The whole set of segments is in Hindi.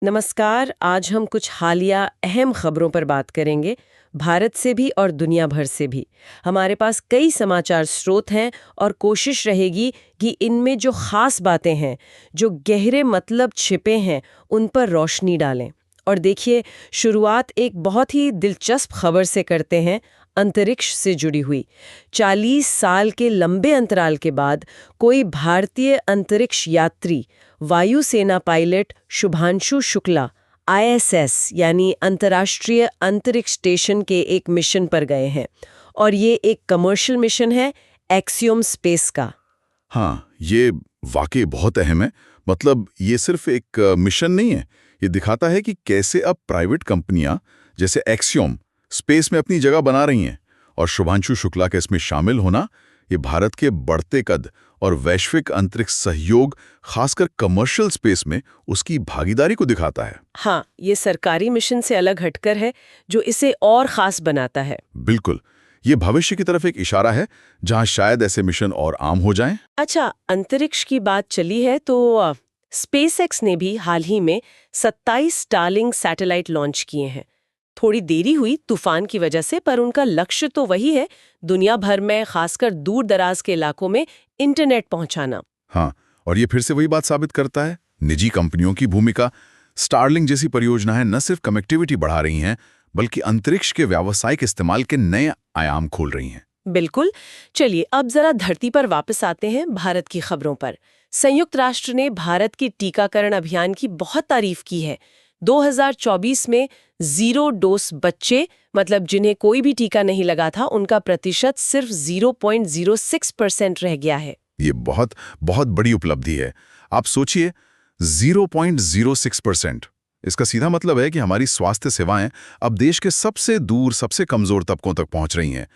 नमस्कार। आज हम कुछ हालिया अहम खबरों पर बात करेंगे, भारत से भी और दुनिया भर से भी। हमारे पास कई समाचार स्रोत हैं और कोशिश रहेगी कि इनमें जो खास बातें हैं, जो गहरे मतलब छिपे हैं, उन पर रोशनी डालें। और देखिए, शुरुआत एक बहुत ही दिलचस्प खबर से करते हैं, अंतरिक्ष से जुड़ी हुई। 40 साल के लंबे अंतराल के बाद कोई भारतीय अंतरिक्ष यात्री, वायुसेना पायलट शुभांशु शुक्ला, आईएसएस यानी अंतर्राष्ट्रीय अंतरिक्ष स्टेशन के एक मिशन पर गए हैं। और ये एक कमर्शियल मिशन है, एक्सियोम स्पेस का। हाँ, ये वाकई बहुत अहम है। मतलब ये सिर्फ एक मिशन नहीं है, ये दिखाता है कि कैसे अब प्राइवेट कंपनियां जैसे एक्सियोम स्पेस में अपनी जगह बना रही हैं। और शुभांशु शुक्ला का इसमें शामिल होना ये भारत के बढ़ते कद और वैश्विक अंतरिक्ष सहयोग, खासकर कमर्शियल स्पेस में उसकी भागीदारी को दिखाता है। हाँ, ये सरकारी मिशन से अलग हटकर है, जो इसे और खास बनाता है। बिल्कुल, ये भविष्य की तरफ एक इशारा है, जहां शायद ऐसे मिशन और आम हो जाएं। अच्छा, अंतरिक्ष की बात चली है तो स्पेसएक्स ने भी हाल ही में 27 स्टारलिंक सैटेलाइट लॉन्च किए हैं। थोड़ी देरी हुई तूफान की वजह से, पर उनका लक्ष्य तो वही है, दुनिया भर में खासकर दूर दराज के इलाकों में इंटरनेट पहुंचाना। हाँ, और ये फिर से वही बात साबित करता है, निजी कंपनियों की भूमिका। स्टारलिंक जैसी परियोजनाएं न सिर्फ कनेक्टिविटी बढ़ा रही हैं, बल्कि अंतरिक्ष के व्यावसायिक इस्तेमाल के नए आयाम खोल रही हैं। बिल्कुल। चलिए अब जरा धरती पर वापस आते हैं, भारत की खबरों पर। संयुक्त राष्ट्र ने भारत के टीकाकरण अभियान की बहुत तारीफ की है। 2024 में 0 डोज बच्चे, मतलब जिन्हें कोई भी टीका नहीं लगा था, उनका प्रतिशत सिर्फ 0.06% रह गया है। ये बहुत बहुत बड़ी उपलब्धि है। आप सोचिए, 0.06%। इसका सीधा मतलब है कि हमारी स्वास्थ्य सेवाएं अब देश के सबसे दूर, सबसे कमजोर तबकों तक पहुंच रही हैं।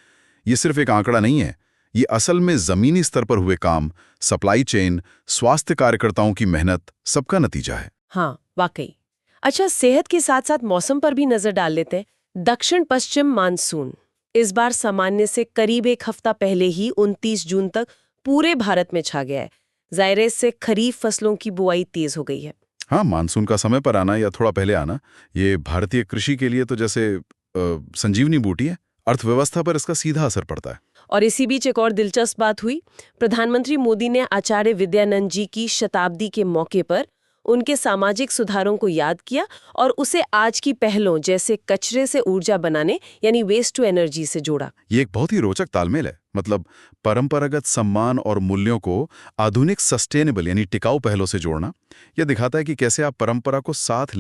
ये सिर्फ एक आंकड़ा नहीं है, ये असल में जमीनी स्तर पर हुए काम, सप्लाई चेन, स्वास्थ्य कार्यकर्ताओं की मेहनत, सबका नतीजा है। हाँ, वाकई। अच्छा, सेहत के साथ साथ मौसम पर भी नजर डाल लेते हैं। दक्षिण पश्चिम मानसून इस बार सामान्य से करीब एक हफ्ता पहले ही 29 जून तक पूरे भारत में छा गया है। जाहिर है, इससे खरीफ फसलों की बुआई तेज हो गई है। हाँ, मानसून का समय पर आना या थोड़ा पहले आना, ये भारतीय कृषि के लिए तो जैसे संजीवनी बूटी है। अर्थव्यवस्था पर इसका सीधा असर पड़ता है। और इसी बीच एक और दिलचस्प बात हुई। प्रधानमंत्री मोदी ने आचार्य विद्यानंद जी की शताब्दी के मौके पर उनके सामाजिक सुधारों को याद किया और उसे आज की पहलों जैसे कचरे से ऊर्जा बनाने यानी वेस्ट टू एनर्जी से जोड़ा। ये एक बहुत ही रोचक तालमेल है। मतलब परंपरागत सम्मान और मूल्यों को आधुनिक सस्टेनेबल यानी टिकाऊ पहलों से जोड़ना। यह दिखाता है कि कैसे आप परंपरा को साथ